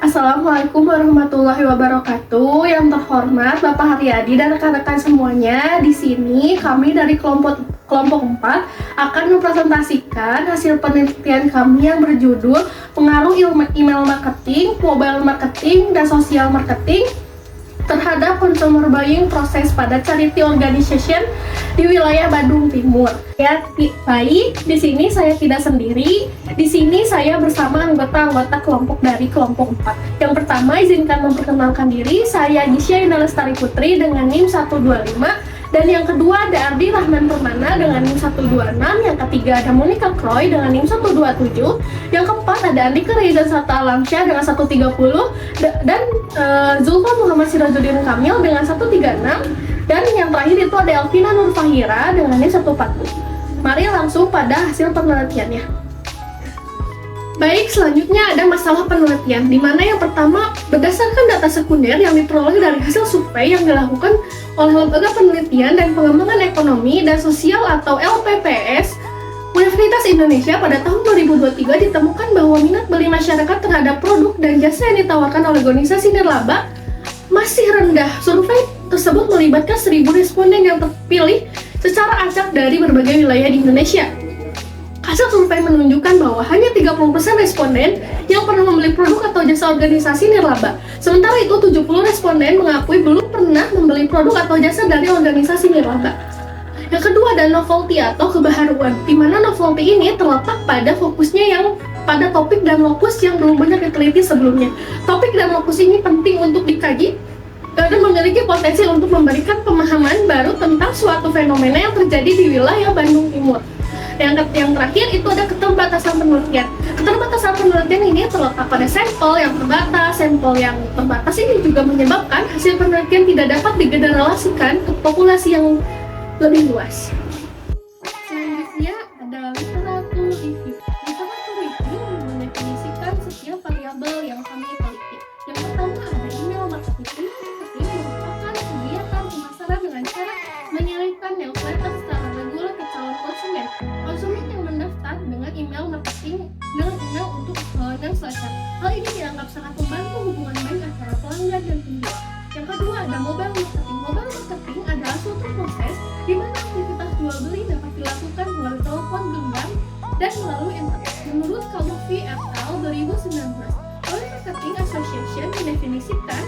Assalamualaikum warahmatullahi wabarakatuh. Yang terhormat Bapak Haryadi dan rekan-rekan semuanya, di sini kami dari kelompok 4 akan mempresentasikan hasil penelitian kami yang berjudul Pengaruh Email Marketing, Mobile Marketing, dan Social Marketing terhadap consumer buying proses pada charity organization di wilayah Bandung Timur. Ya, baik, di sini saya tidak sendiri. Di sini saya bersama anggota-anggota kelompok dari kelompok 4. Yang pertama, izinkan memperkenalkan diri. Saya Gisya Indah Lestari Putri dengan NIM 125. Dan yang kedua ada Ardi Rahman Permana dengan NIM 126. Yang ketiga ada Monica Croy dengan NIM 127. Yang keempat ada Andika Reza Sata Alamsyah dengan 130. Dan Zulfa Muhammad Sirajuddin Kamil dengan 136. Dan yang terakhir itu ada Elvina Nur Fahira dengan NIM 140. Mari langsung pada hasil penelitiannya. Baik, selanjutnya ada masalah penelitian, di mana yang pertama, berdasarkan data sekunder yang diperoleh dari hasil survei yang dilakukan oleh Lembaga Penelitian dan Pengembangan Ekonomi dan Sosial atau LPPS, Universitas Indonesia pada tahun 2023 ditemukan bahwa minat beli masyarakat terhadap produk dan jasa yang ditawarkan oleh organisasi nirlaba masih rendah. Survei tersebut melibatkan 1.000 responden yang terpilih secara acak dari berbagai wilayah di Indonesia. Hasil survei menunjukkan bahwa hanya 30% responden yang pernah membeli produk atau jasa organisasi nirlaba. Sementara itu, 70 responden mengakui belum pernah membeli produk atau jasa dari organisasi nirlaba. Yang kedua ada novelty atau kebaharuan, di mana novelty ini terletak pada fokusnya yang pada topik dan lokus yang belum banyak diteliti sebelumnya. Topik dan lokus ini penting untuk dikaji dan memiliki potensi untuk memberikan pemahaman baru tentang suatu fenomena yang terjadi di wilayah Bandung Timur. Yang terakhir itu ada keterbatasan penelitian. Keterbatasan penelitian ini terletak pada sampel yang terbatas. Sampel yang terbatas ini juga menyebabkan hasil penelitian tidak dapat digeneralisasikan ke populasi yang lebih luas. Selanjutnya ada literatur review. Literatur review mendefinisikan setiap variabel yang kami teliti. Yang pertama ada email marketing. Merupakan kegiatan pemasaran dengan cara mengirimkan newsletter secara reguler ke calon konsumen. Konsumen yang mendaftar dengan email marketing dengan email untuk newsletter. Hal ini dianggap sangat membantu hubungan baik antara pelanggan dan penjual. Yang kedua ada mobile marketing. Mobile marketing adalah suatu proses di mana aktivitas jual beli dapat dilakukan melalui telepon genggam dan melalui internet. Menurut Kalufi et al. 2019, Mobile Marketing Association mendefinisikan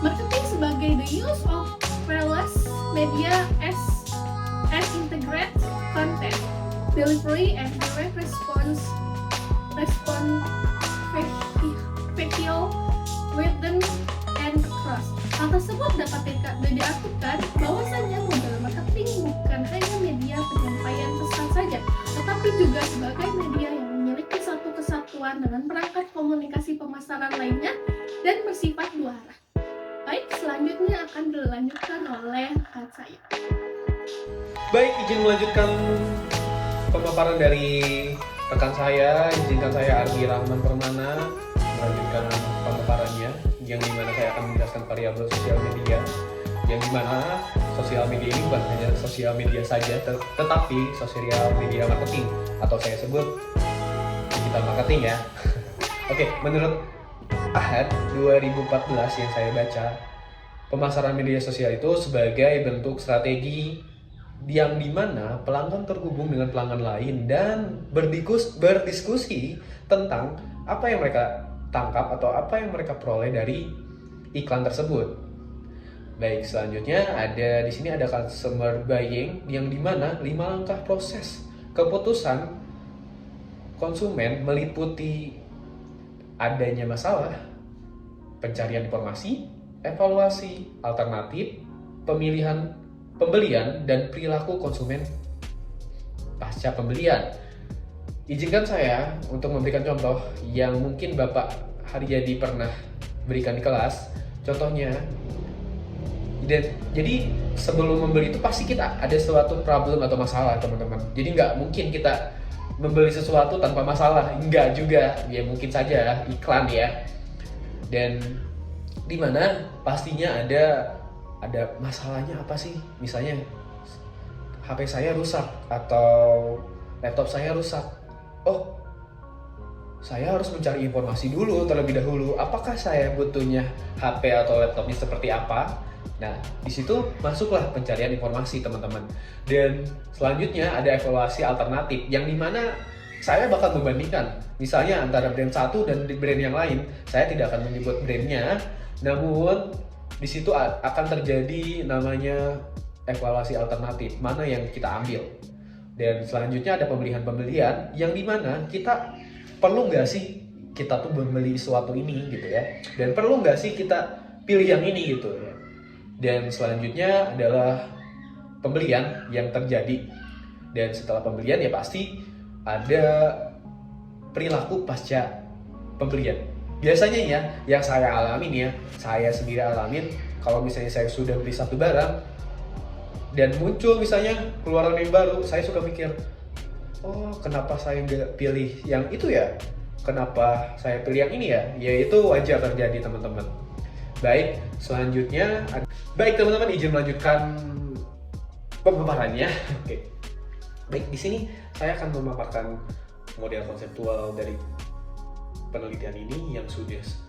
marketing sebagai the use of wireless media as integrated content delivery and direct response vehicle within and across. Hal tersebut dapat diartikan bahwasanya mobile marketing bukan hanya media penyampaian pesan saja, tetapi juga sebagai media yang memiliki satu kesatuan dengan perangkat komunikasi pemasaran lainnya dan bersifat dua arah. Baik, selanjutnya akan dilanjutkan oleh rekan saya. Baik, izin melanjutkan pemaparan dari rekan saya. Izinkan saya Ardi Rahman Permana melanjutkan pemaparannya, yang dimana saya akan menjelaskan variabel sosial media, yang dimana sosial media ini bukan hanya sosial media saja, tetapi sosial media marketing, atau saya sebut digital marketing ya. Oke, menurut Ahad 2014 yang saya baca, pemasaran media sosial itu sebagai bentuk strategi yang dimana pelanggan terhubung dengan pelanggan lain dan berdiskusi tentang apa yang mereka tangkap atau apa yang mereka peroleh dari iklan tersebut. Baik, selanjutnya di sini ada consumer buying, yang dimana 5 langkah proses keputusan konsumen meliputi adanya masalah, pencarian informasi, evaluasi alternatif, pembelian, dan perilaku konsumen pasca pembelian. Izinkan saya untuk memberikan contoh yang mungkin Bapak Haryadi pernah berikan di kelas. Contohnya, jadi sebelum membeli itu pasti kita ada suatu problem atau masalah, teman-teman. Jadi nggak mungkin kita membeli sesuatu tanpa masalah, enggak juga. Ya mungkin saja iklan ya. Dan dimana pastinya ada masalahnya apa sih? Misalnya HP saya rusak atau laptop saya rusak. Oh, saya harus mencari informasi dulu terlebih dahulu. Apakah saya butuhnya HP atau laptopnya seperti apa? Nah, di situ masuklah pencarian informasi teman-teman. Dan selanjutnya ada evaluasi alternatif yang dimana saya bakal membandingkan. Misalnya antara brand satu dan brand yang lain. Saya tidak akan menyebut brandnya, namun di situ akan terjadi namanya evaluasi alternatif. Mana yang kita ambil? Dan selanjutnya ada pembelian-pembelian yang dimana kita perlu nggak sih kita tuh membeli sesuatu ini gitu ya, dan perlu nggak sih kita pilih yang ini gitu ya. Dan selanjutnya adalah pembelian yang terjadi, dan setelah pembelian ya pasti ada perilaku pasca pembelian. Biasanya ya yang saya alamin ya, saya sendiri alamin, kalau misalnya saya sudah beli satu barang dan muncul misalnya keluaran yang baru, saya suka mikir, oh kenapa saya nggak pilih yang itu ya? Kenapa saya pilih yang ini ya? Ya itu wajar terjadi teman-teman. Baik, selanjutnya, baik teman-teman, izin melanjutkan pemaparannya. Oke. Baik, di sini saya akan memaparkan model konseptual dari penelitian ini yang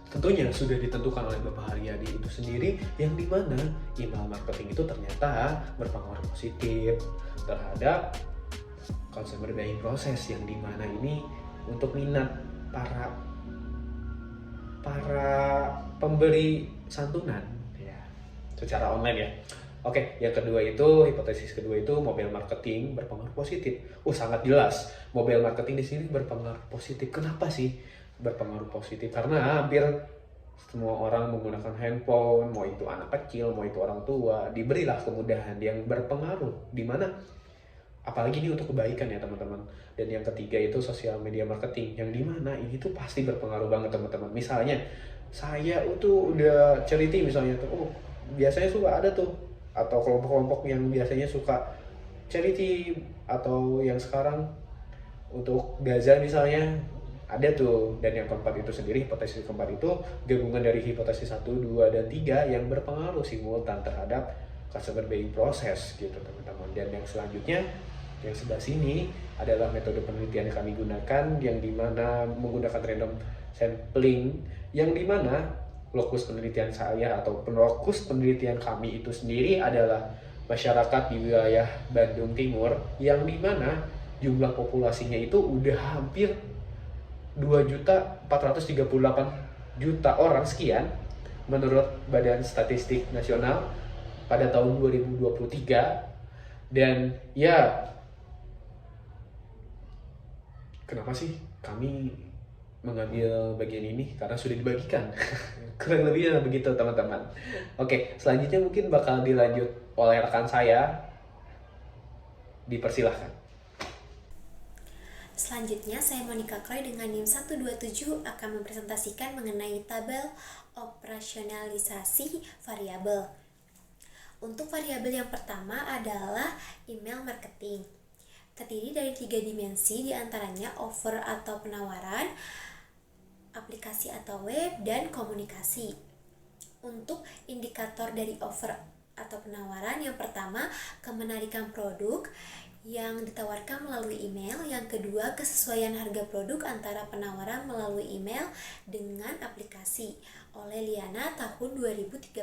tentunya sudah ditentukan oleh Bapak Haryadi itu sendiri, yang dimana email marketing itu ternyata berpengaruh positif terhadap consumer buying process, yang dimana ini untuk minat para pembeli santunan ya secara online ya. Oke, yang kedua itu, hipotesis kedua itu mobile marketing berpengaruh positif. Sangat jelas mobile marketing di sini berpengaruh positif. Kenapa sih berpengaruh positif? Karena hampir semua orang menggunakan handphone, mau itu anak kecil, mau itu orang tua, diberilah kemudahan yang berpengaruh, di mana apalagi ini untuk kebaikan ya teman-teman. Dan yang ketiga itu sosial media marketing, yang dimana ini tuh pasti berpengaruh banget teman-teman. Misalnya saya itu udah charity misalnya tuh, biasanya suka ada tuh, atau kelompok-kelompok yang biasanya suka charity, atau yang sekarang untuk Gaza misalnya ada tuh. Dan yang keempat itu sendiri, hipotesis keempat itu gabungan dari hipotesis 1, 2, dan 3 yang berpengaruh simultan terhadap customer buying process gitu teman-teman. Dan yang selanjutnya yang sebelah sini adalah metode penelitian yang kami gunakan, yang dimana menggunakan random sampling, yang dimana lokus penelitian saya atau lokus penelitian kami itu sendiri adalah masyarakat di wilayah Bandung Timur, yang dimana jumlah populasinya itu udah hampir 2.438.000.000 orang sekian menurut Badan Statistik Nasional pada tahun 2023. Dan ya, kenapa sih kami mengambil bagian ini? Karena sudah dibagikan. Kurang lebihnya begitu teman-teman. Oke, selanjutnya mungkin bakal dilanjut oleh rekan saya. Dipersilahkan. Selanjutnya, saya Monica Croy dengan NIM 127 akan mempresentasikan mengenai tabel operasionalisasi variabel. Untuk variabel yang pertama adalah email marketing. Terdiri dari 3 dimensi, diantaranya offer atau penawaran, aplikasi atau web, dan komunikasi. Untuk indikator dari offer atau penawaran, yang pertama kemenarikan produk yang ditawarkan melalui email, yang kedua kesesuaian harga produk antara penawaran melalui email dengan aplikasi oleh Liana tahun 2013.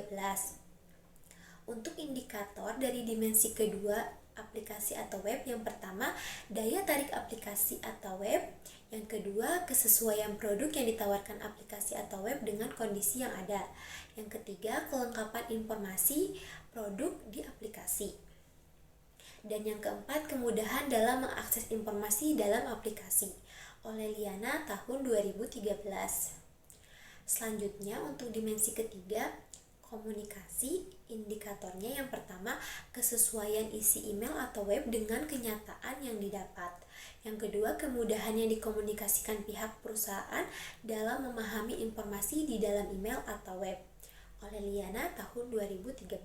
Untuk indikator dari dimensi kedua aplikasi atau web, yang pertama daya tarik aplikasi atau web, yang kedua kesesuaian produk yang ditawarkan aplikasi atau web dengan kondisi yang ada, yang ketiga kelengkapan informasi produk di aplikasi, dan yang keempat kemudahan dalam mengakses informasi dalam aplikasi oleh Liana tahun 2013. Selanjutnya untuk dimensi ketiga komunikasi, indikatornya yang pertama kesesuaian isi email atau web dengan kenyataan yang didapat, yang kedua kemudahan yang dikomunikasikan pihak perusahaan dalam memahami informasi di dalam email atau web oleh Liana tahun 2013.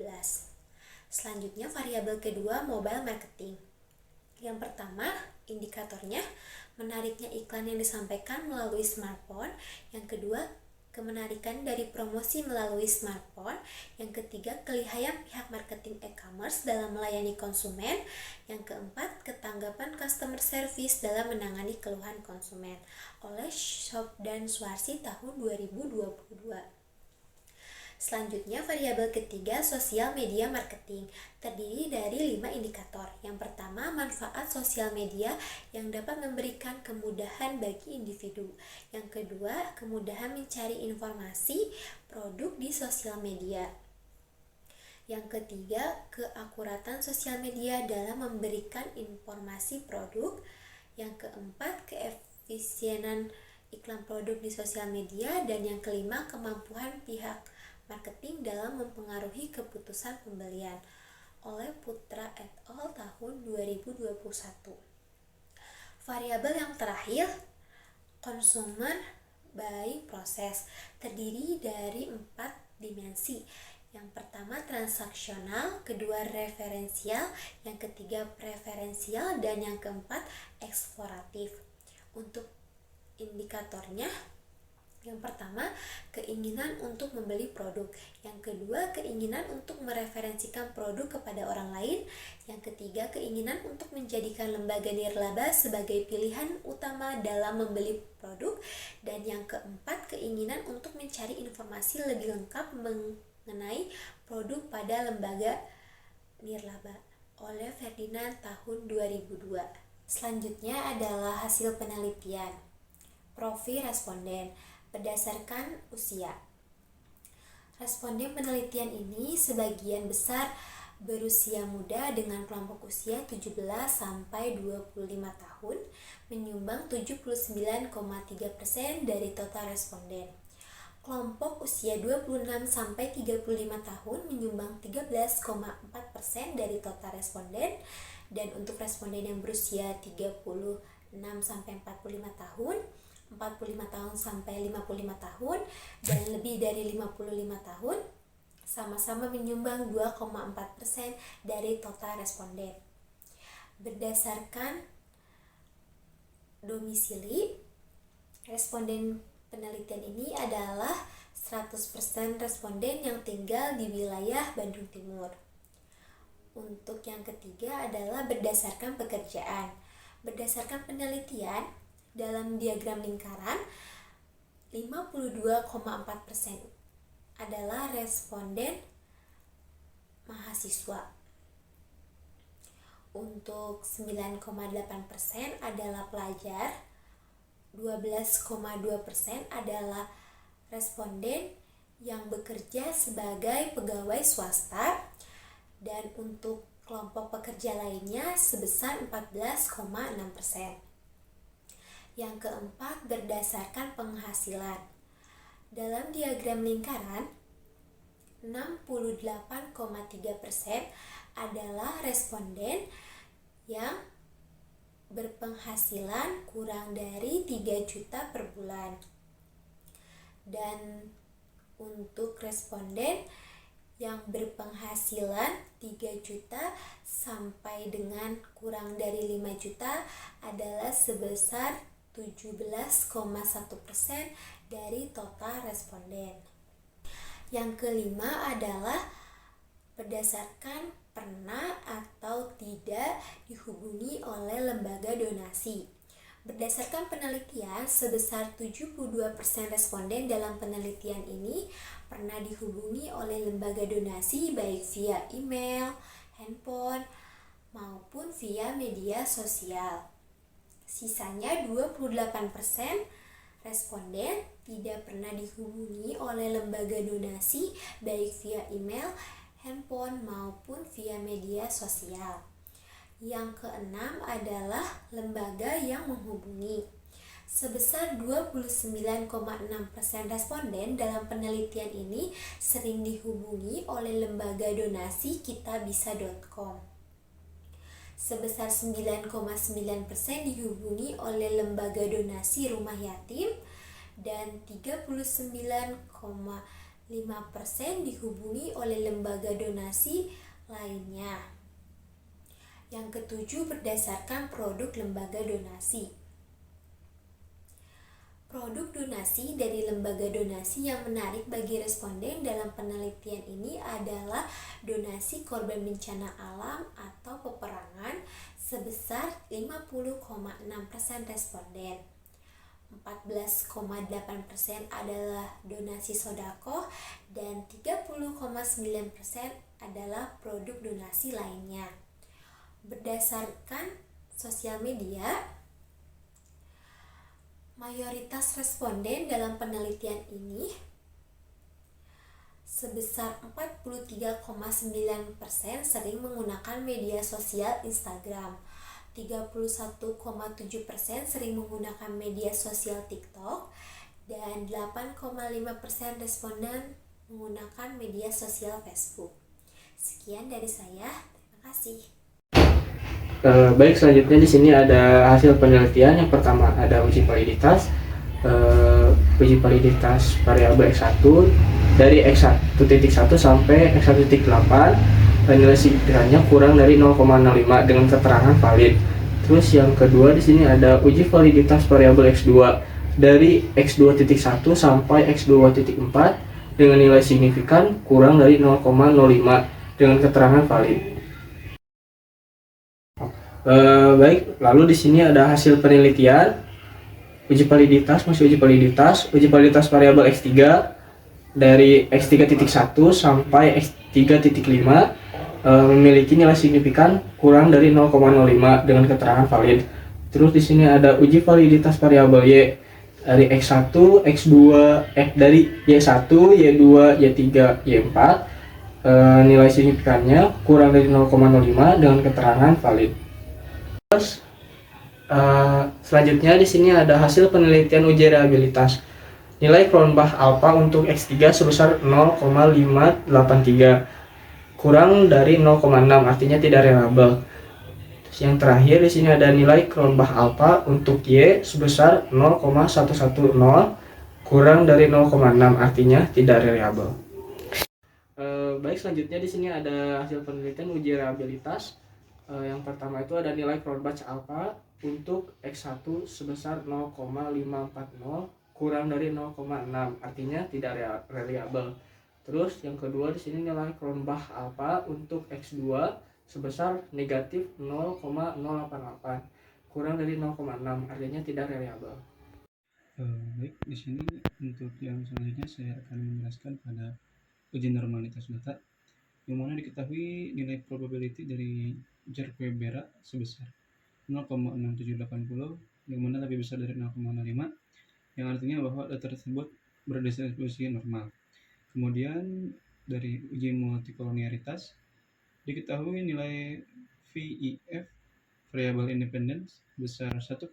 Selanjutnya variabel kedua mobile marketing. Yang pertama indikatornya menariknya iklan yang disampaikan melalui smartphone, yang kedua kemenarikan dari promosi melalui smartphone. Yang ketiga, kelihayan pihak marketing e-commerce dalam melayani konsumen. Yang keempat, ketanggapan customer service dalam menangani keluhan konsumen oleh Shop dan Swarsi tahun 2022. Selanjutnya, variabel ketiga, sosial media marketing, terdiri dari 5 indikator. Yang pertama, manfaat sosial media yang dapat memberikan kemudahan bagi individu. Yang kedua, kemudahan mencari informasi produk di sosial media. Yang ketiga, keakuratan sosial media dalam memberikan informasi produk. Yang keempat, keefisienan iklan produk di sosial media. Dan yang kelima, kemampuan pihak marketing dalam mempengaruhi keputusan pembelian oleh Putra et al. Tahun 2021. Variabel yang terakhir, consumer buying process, terdiri dari 4 dimensi. Yang pertama, transaksional, kedua, referensial, yang ketiga, preferensial, dan yang keempat, eksploratif. Untuk indikatornya, yang pertama, keinginan untuk membeli produk. Yang kedua, keinginan untuk mereferensikan produk kepada orang lain. Yang ketiga, keinginan untuk menjadikan lembaga nirlaba sebagai pilihan utama dalam membeli produk. Dan yang keempat, keinginan untuk mencari informasi lebih lengkap mengenai produk pada lembaga nirlaba oleh Ferdinand tahun 2002. Selanjutnya adalah hasil penelitian. Profil responden berdasarkan usia. Responden penelitian ini sebagian besar berusia muda dengan kelompok usia 17 sampai 25 tahun, menyumbang 79,3% dari total responden. Kelompok usia 26 sampai 35 tahun menyumbang 13,4% dari total responden, dan untuk responden yang berusia 36 sampai 45 tahun, 45 tahun sampai 55 tahun, dan lebih dari 55 tahun sama-sama menyumbang 2,4% dari total responden. Berdasarkan domisili, responden penelitian ini adalah 100% responden yang tinggal di wilayah Bandung Timur. Untuk yang ketiga adalah berdasarkan pekerjaan. Berdasarkan penelitian, dalam diagram lingkaran, 52,4% adalah responden mahasiswa. Untuk 9,8% adalah pelajar, 12,2% adalah responden yang bekerja sebagai pegawai swasta, dan untuk kelompok pekerja lainnya sebesar 14,6%. Yang keempat, berdasarkan penghasilan. Dalam diagram lingkaran, 68,3% adalah responden yang berpenghasilan kurang dari 3 juta per bulan. Dan untuk responden yang berpenghasilan 3 juta sampai dengan kurang dari 5 juta adalah sebesar 17,1% dari total responden. Yang kelima adalah berdasarkan pernah atau tidak dihubungi oleh lembaga donasi. Berdasarkan penelitian, sebesar 72% responden dalam penelitian ini pernah dihubungi oleh lembaga donasi baik via email, handphone, maupun via media sosial. Sisanya 28% responden tidak pernah dihubungi oleh lembaga donasi baik via email, handphone, maupun via media sosial. Yang keenam adalah lembaga yang menghubungi. Sebesar 29,6% responden dalam penelitian ini sering dihubungi oleh lembaga donasi kitabisa.com. Sebesar 9,9% dihubungi oleh lembaga donasi rumah yatim, dan 39,5% dihubungi oleh lembaga donasi lainnya. Yang ketujuh, berdasarkan produk lembaga donasi. Produk donasi dari lembaga donasi yang menarik bagi responden dalam penelitian ini adalah donasi korban bencana alam atau peperangan sebesar 50,6% responden. 14,8% adalah donasi sodako dan 30,9% adalah produk donasi lainnya. Berdasarkan sosial media, mayoritas responden dalam penelitian ini sebesar 43,9% sering menggunakan media sosial Instagram, 31,7% sering menggunakan media sosial TikTok, dan 8,5% responden menggunakan media sosial Facebook. Sekian dari saya, terima kasih. Baik, selanjutnya di sini ada hasil penelitian. Yang pertama ada uji validitas. Uji validitas variabel X1 dari X1.1 sampai X1.8, nilai signifikannya kurang dari 0,05 dengan keterangan valid. Terus yang kedua di sini ada uji validitas variabel X2 dari X2.1 sampai X2.4 dengan nilai signifikan kurang dari 0,05 dengan keterangan valid. Baik, lalu di sini ada hasil penelitian. Uji validitas, masih uji validitas variabel X3 dari X3.1 sampai X3.5 memiliki nilai signifikan kurang dari 0,05 dengan keterangan valid. Terus di sini ada uji validitas variabel Y dari X1, X2, dari Y1, Y2, Y3, Y4, nilai signifikannya kurang dari 0,05 dengan keterangan valid. Terus selanjutnya di sini ada hasil penelitian uji reliabilitas. Nilai Cronbach alpha untuk X3 sebesar 0,583 kurang dari 0,6, artinya tidak reliable. Terus yang terakhir di sini ada nilai Cronbach alpha untuk Y sebesar 0,110 kurang dari 0,6, artinya tidak reliable. Baik, selanjutnya di sini ada hasil penelitian uji reliabilitas. Yang pertama itu ada nilai Cronbach alpha untuk X1 sebesar 0,540 kurang dari 0,6, artinya tidak reliable. Terus yang kedua di sini nilai Cronbach alpha untuk X2 sebesar negatif 0,088 kurang dari 0,6, artinya tidak reliable. Baik, di sini untuk yang selanjutnya saya akan menjelaskan pada uji normalitas data, yang mana diketahui nilai probability dari Jerquebera sebesar 0,6780, yang mana lebih besar dari 0,05, yang artinya bahwa data tersebut berdistribusi normal. Kemudian dari uji multikolonialitas diketahui nilai VIF variabel independence besar 1,190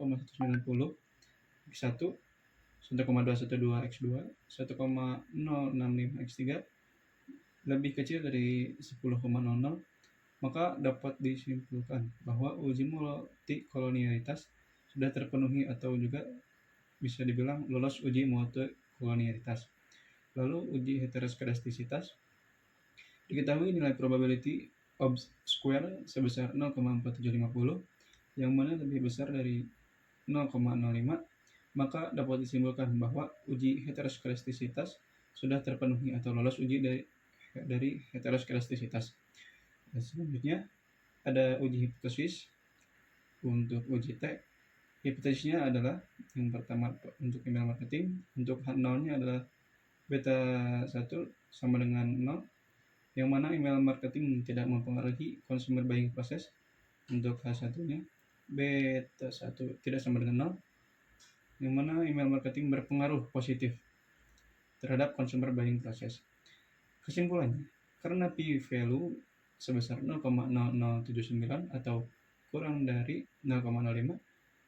X1, 1,212 X2, 1,065 X3 lebih kecil dari 10,00, maka dapat disimpulkan bahwa uji multikolonialitas sudah terpenuhi atau juga bisa dibilang lolos uji multikolonialitas. Lalu uji heteroskedastisitas diketahui nilai probability of square sebesar 0,4750, yang mana lebih besar dari 0,05, maka dapat disimpulkan bahwa uji heteroskedastisitas sudah terpenuhi atau lolos uji dari heteroskedastisitas. Selanjutnya ada uji hipotesis. Untuk uji T, hipotesisnya adalah yang pertama untuk email marketing, untuk H0-nya adalah beta 1 sama dengan 0, yang mana email marketing tidak mempengaruhi consumer buying process. Untuk H1-nya beta 1 tidak sama dengan 0, yang mana email marketing berpengaruh positif terhadap consumer buying process. Kesimpulannya, karena p-value sebesar 0,0079 atau kurang dari 0,05,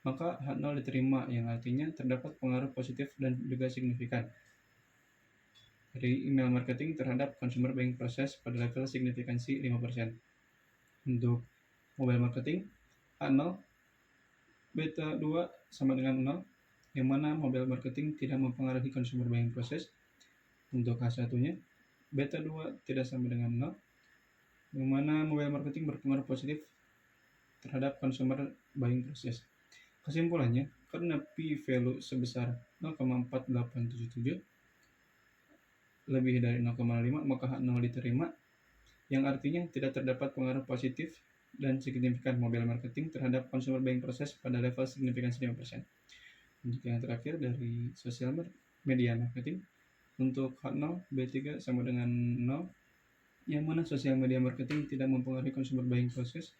maka H0 diterima, yang artinya terdapat pengaruh positif dan juga signifikan dari email marketing terhadap consumer buying process pada level signifikansi 5%. Untuk mobile marketing, H0 beta 2 sama dengan 0, yang mana mobile marketing tidak mempengaruhi consumer buying process. Untuk H1-nya beta 2 tidak sama dengan 0, yang mana mobile marketing berpengaruh positif terhadap consumer buying process. Kesimpulannya, karena p-value sebesar 0,4877 lebih dari 0,5, maka H0 diterima, yang artinya tidak terdapat pengaruh positif dan signifikan mobile marketing terhadap consumer buying process pada level signifikansi 5%. Untuk yang terakhir dari sosial media marketing, untuk H0 B3 sama dengan 0, yang mana sosial media marketing tidak mempengaruhi consumer buying process,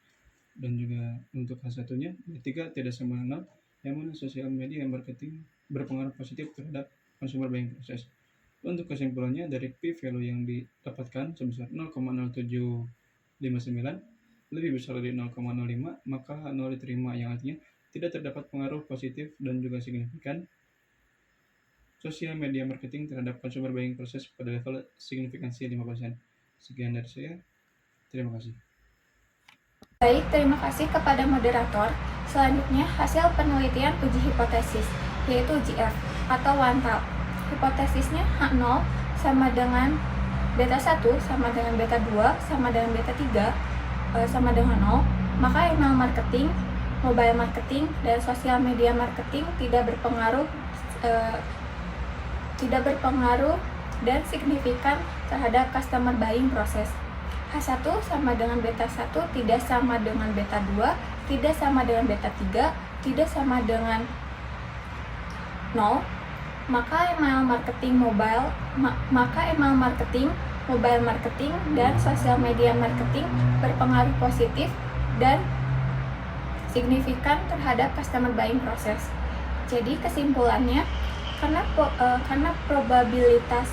dan juga untuk H1-nya B3 tidak sama dengan 0, yang mana sosial media marketing berpengaruh positif terhadap consumer buying process. Untuk kesimpulannya, dari p-value yang didapatkan sebesar 0,0759 lebih besar dari 0,05, maka H0 diterima, yang artinya tidak terdapat pengaruh positif dan juga signifikan sosial media marketing terhadap consumer buying process pada level signifikansi 5%. Sekian dari saya. Terima kasih. Baik, terima kasih kepada moderator. Selanjutnya, hasil penelitian uji hipotesis, yaitu uji F atau one-tal. Hipotesisnya H0 sama dengan beta 1 sama dengan beta 2 sama dengan beta 3 sama dengan 0, maka email marketing, mobile marketing, dan sosial media marketing tidak berpengaruh dan signifikan terhadap customer buying process. H1 sama dengan beta 1 tidak sama dengan beta 2, tidak sama dengan beta 3, tidak sama dengan 0, maka email marketing, mobile marketing, dan sosial media marketing berpengaruh positif dan signifikan terhadap customer buying process. Jadi kesimpulannya, karena probabilitas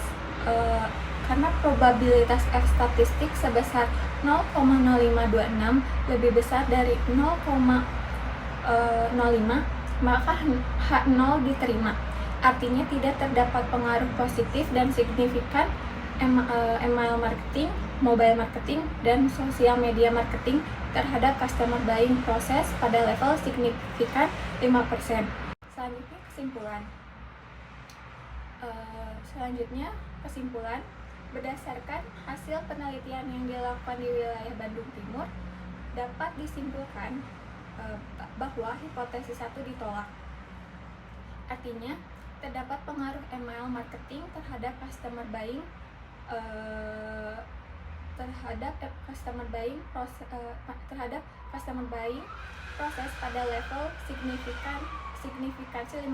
F statistik sebesar 0,0526 lebih besar dari 0,05, maka H0 diterima. Artinya tidak terdapat pengaruh positif dan signifikan email marketing, mobile marketing, dan sosial media marketing terhadap customer buying process pada level signifikan 5%. Kesimpulan, berdasarkan hasil penelitian yang dilakukan di wilayah Bandung Timur, dapat disimpulkan bahwa hipotesis 1 ditolak. Artinya, terdapat pengaruh email marketing terhadap customer buying proses pada level signifikansi 5%,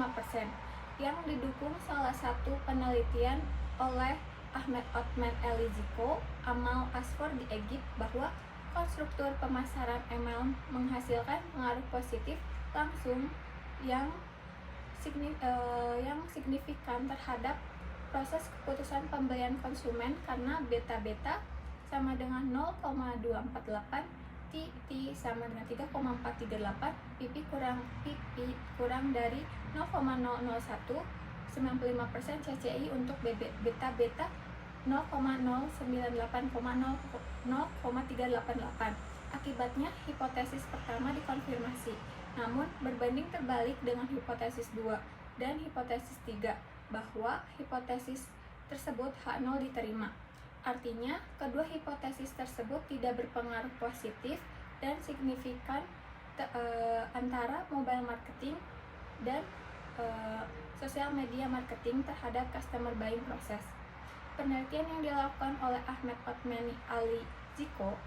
yang didukung salah satu penelitian oleh Ahmed Othman Eliziko, Amal Asfor di Egypt, bahwa konstruktur pemasaran email menghasilkan pengaruh positif langsung yang signifikan terhadap proses keputusan pembelian konsumen, karena beta-beta sama dengan 0,248, T sama dengan 3,438, PP kurang dari 0,001, 95% CCI untuk beta-beta 0,098,0,388. Akibatnya, hipotesis pertama dikonfirmasi, namun berbanding terbalik dengan hipotesis 2 dan hipotesis 3, bahwa hipotesis tersebut H0 diterima. Artinya, kedua hipotesis tersebut tidak berpengaruh positif dan signifikan antara mobile marketing dan sosial media marketing terhadap customer buying process. Penelitian yang dilakukan oleh Ahmed Othman Eliziko,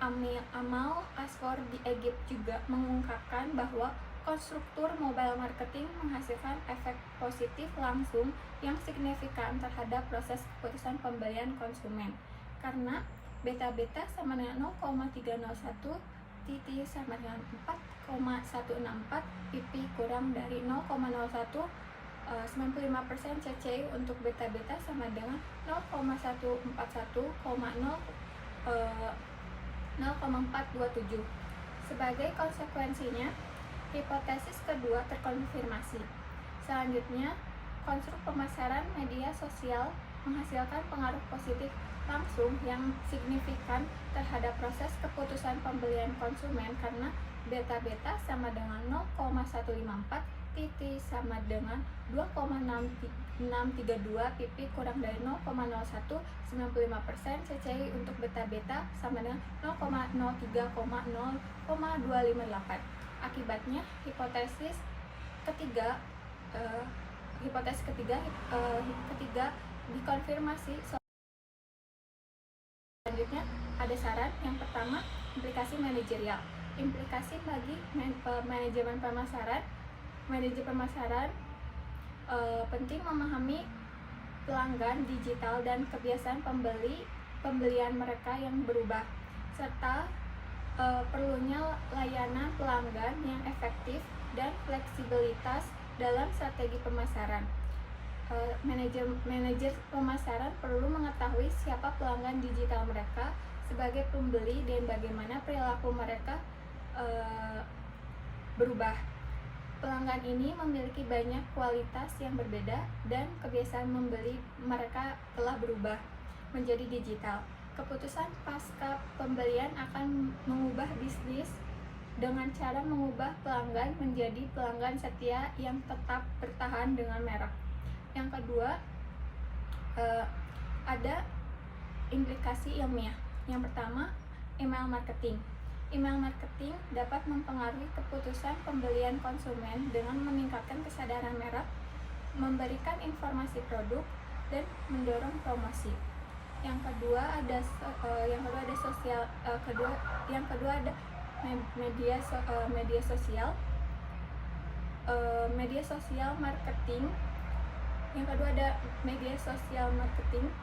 Amal Asfor di Egypt juga mengungkapkan bahwa konstruktur mobile marketing menghasilkan efek positif langsung yang signifikan terhadap proses keputusan pembelian konsumen, karena beta-beta sama dengan 0,301, TT sama dengan 4,164, PP kurang dari 0,01, 95% CCI untuk beta-beta sama dengan 0,141,0427. Sebagai konsekuensinya, hipotesis kedua terkonfirmasi. Selanjutnya, konstruk pemasaran media sosial menghasilkan pengaruh positif langsung yang signifikan terhadap proses keputusan pembelian konsumen, karena beta-beta sama dengan 0,154, TT sama dengan 2,632, PP kurang dari 0,01, 95%, CCI untuk beta-beta sama dengan 0,03,0,258. Akibatnya hipotesis ketiga dikonfirmasi. Selanjutnya ada saran. Yang pertama, implikasi manajerial. Implikasi bagi manajemen pemasaran. Manajer pemasaran penting memahami pelanggan digital dan kebiasaan pembelian mereka yang berubah, serta perlunya layanan pelanggan yang efektif dan fleksibilitas dalam strategi pemasaran. Manajer pemasaran perlu mengetahui siapa pelanggan digital mereka sebagai pembeli dan bagaimana perilaku mereka berubah. Pelanggan ini memiliki banyak kualitas yang berbeda dan kebiasaan membeli mereka telah berubah menjadi digital. Keputusan pasca pembelian akan mengubah bisnis dengan cara mengubah pelanggan menjadi pelanggan setia yang tetap bertahan dengan merek. Yang kedua, ada implikasi ilmiah. Yang pertama, email marketing. Email marketing dapat mempengaruhi keputusan pembelian konsumen dengan meningkatkan kesadaran merek, memberikan informasi produk, dan mendorong promosi. Yang kedua ada media sosial. Media sosial marketing. Yang kedua ada media sosial marketing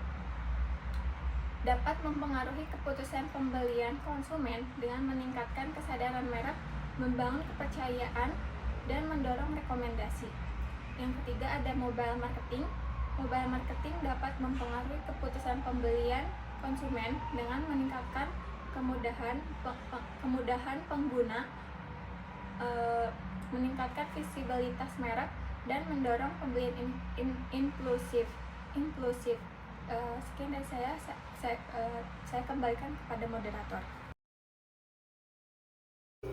dapat mempengaruhi keputusan pembelian konsumen dengan meningkatkan kesadaran merek, membangun kepercayaan, dan mendorong rekomendasi. Yang ketiga ada mobile marketing. Mobile marketing dapat mempengaruhi keputusan pembelian konsumen dengan meningkatkan kemudahan pengguna, meningkatkan visibilitas merek, dan mendorong pembelian inklusif. Sekian dari saya kembalikan kepada moderator.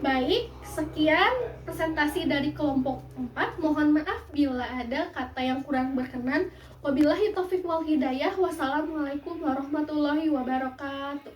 Baik, sekian presentasi dari kelompok 4. Mohon maaf bila ada kata yang kurang berkenan. Wabillahi taufiq wal hidayah. Wassalamualaikum warahmatullahi wabarakatuh.